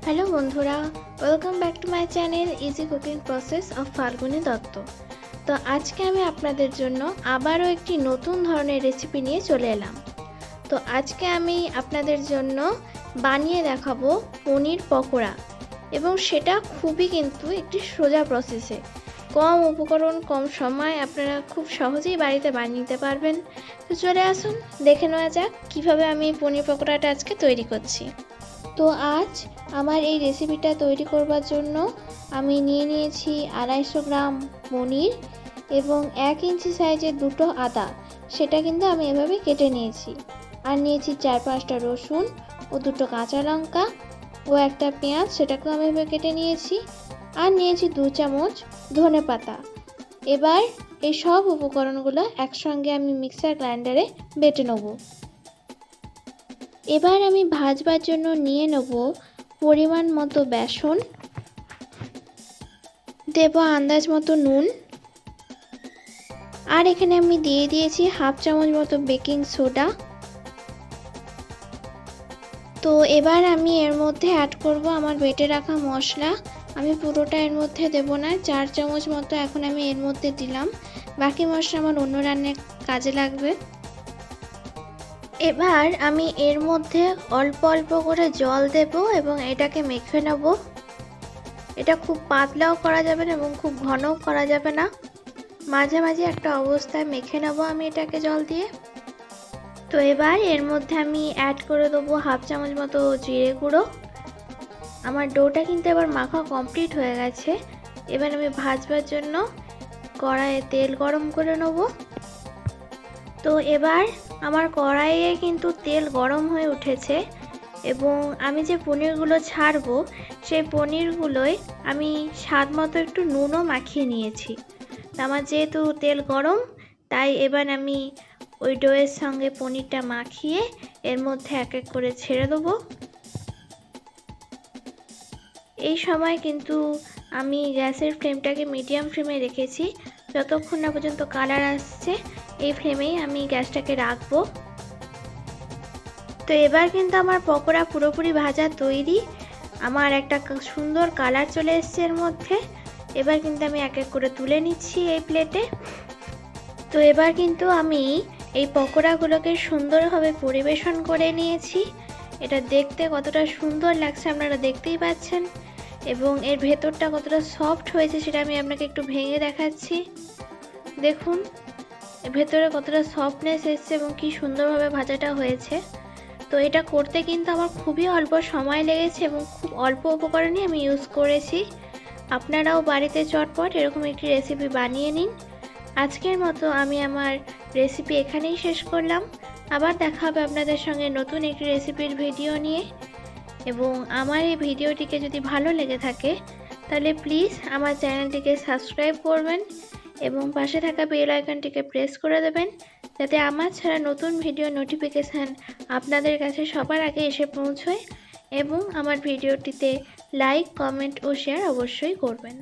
Hello বন্ধুরা, welcome back to my channel easy cooking process of Falguni Dutta. তো আজকে আমি আপনাদের জন্য আবারও একটি নতুন ধরনের রেসিপি নিয়ে চলে এলাম। তো আজকে আমি আপনাদের জন্য বানিয়ে দেখাবো পনির পকোড়া, এবং সেটা খুবই কিন্তু একটি সোজা প্রসেসে, কম উপকরণ কম সময় আপনারা খুব সহজেই বাড়িতে বানিয়ে নিতে পারবেন। তো চলে আসুন দেখে নেওয়া যাক কীভাবে আমি পনির পকোড়াটা আজকে তৈরি করছি। তো আজ আমার এই রেসিপিটা তৈরি করবার জন্য আমি নিয়ে নিয়েছি 250 গ্রাম পনির এবং 1 ইঞ্চি সাইজের দুটো আদা, সেটা কিন্তু আমি এভাবে কেটে নিয়েছি। আর নিয়েছি 4-5টা রসুন ও দুটো কাঁচা লঙ্কা ও একটা পেঁয়াজ, সেটাকেও আমি এভাবে কেটে নিয়েছি। আর নিয়েছি 2 চামচ ধনে পাতা। এবার এই সব উপকরণগুলো একসঙ্গে আমি মিক্সার গ্রাইন্ডারে বেটে নেব। এবার আমি ভাজবার জন্য নিয়ে নেব পরিমাণ মতো বেসন, দেব আন্দাজ মতো নুন, আর এখানে আমি দিয়ে দিয়েছি 1/2 চামচ মতো বেকিং সোডা। তো এবার আমি এর মধ্যে অ্যাড করব আমার বেটে রাখা মশলা। আমি পুরোটা এর মধ্যে দেব না, 4 চামচ মতো এখন আমি এর মধ্যে দিলাম, বাকি মশলা আমার অন্য রান্নায় কাজে লাগবে। এবার আমি এর মধ্যে অল্প অল্প করে জল দেব এবং এটাকে মেখে নেব। এটা খুব পাতলাও করা যাবে না এবং খুব ঘনও করা যাবে না, মাঝামাঝি একটা অবস্থায় মেখে নেব আমি এটাকে জল দিয়ে। তো এবার এর মধ্যে আমি অ্যাড করে দেবো 1/2 চামচ মতো জিরে গুঁড়ো। আমার ডোটা কিন্তু এবার মাখা কমপ্লিট হয়ে গেছে। এবার আমি ভাজবার জন্য কড়াইয়ে তেল গরম করে নেব। তো এবার আমার কড়াইয়ে কিন্তু তেল গরম হয়ে উঠেছে এবং আমি যে পনিরগুলো ছাড়বো সেই পনিরগুলোয় আমি স্বাদ মতো একটু নুনও মাখিয়ে নিয়েছি। আমার যেহেতু তেল গরম, তাই এবার আমি ওই ডোয়ের সঙ্গে পনিরটা মাখিয়ে এর মধ্যে এক এক করে ছেড়ে দেবো। এই সময় কিন্তু আমি গ্যাসের ফ্লেমটাকে মিডিয়াম ফ্লেমে রেখেছি, যতক্ষণ না পর্যন্ত কালার আসছে এই ফ্লেমেই আমি গ্যাসটাকে রাখবো। তো এবার কিন্তু আমার পকোড়া পুরোপুরি ভাজা তৈরি, আমার একটা সুন্দর কালার চলে এসছে এর মধ্যে। এবার কিন্তু আমি এক এক করে তুলে নিচ্ছি এই প্লেটে। তো এবার কিন্তু আমি এই পকোড়াগুলোকে সুন্দরভাবে পরিবেশন করে নিয়েছি। এটা দেখতে কতটা সুন্দর লাগছে আপনারা দেখতেই পাচ্ছেন, এবং এর ভেতরটা কতটা সফট হয়েছে সেটা আমি আপনাকে একটু ভেঙে দেখাচ্ছি। দেখুন ভেতরে কতটা সফটনেস এসছে এবং কি সুন্দরভাবে ভাজাটা হয়েছে। তো এটা করতে কিন্তু আমার খুবই অল্প সময় লেগেছে এবং খুব অল্প উপকরণই আমি ইউজ করেছি। আপনারাও বাড়িতে চটপট এরকম একটি রেসিপি বানিয়ে নিন। আজকের মতো আমি আমার রেসিপি এখানেই শেষ করলাম। আবার দেখা হবে আপনাদের সঙ্গে নতুন একটি রেসিপির ভিডিও নিয়ে। এবং আমার এই ভিডিওটিকে যদি ভালো লেগে থাকে তাহলে প্লিজ আমার চ্যানেলটিকে সাবস্ক্রাইব করবেন এবং পাশে থাকা বেল আইকনটিকে প্রেস করে দেবেন, যাতে আমার ছাড়া নতুন ভিডিও নোটিফিকেশান আপনাদের কাছে সবার আগে এসে পৌঁছয়। এবং আমার ভিডিওটিতে লাইক, কমেন্ট ও শেয়ার অবশ্যই করবেন।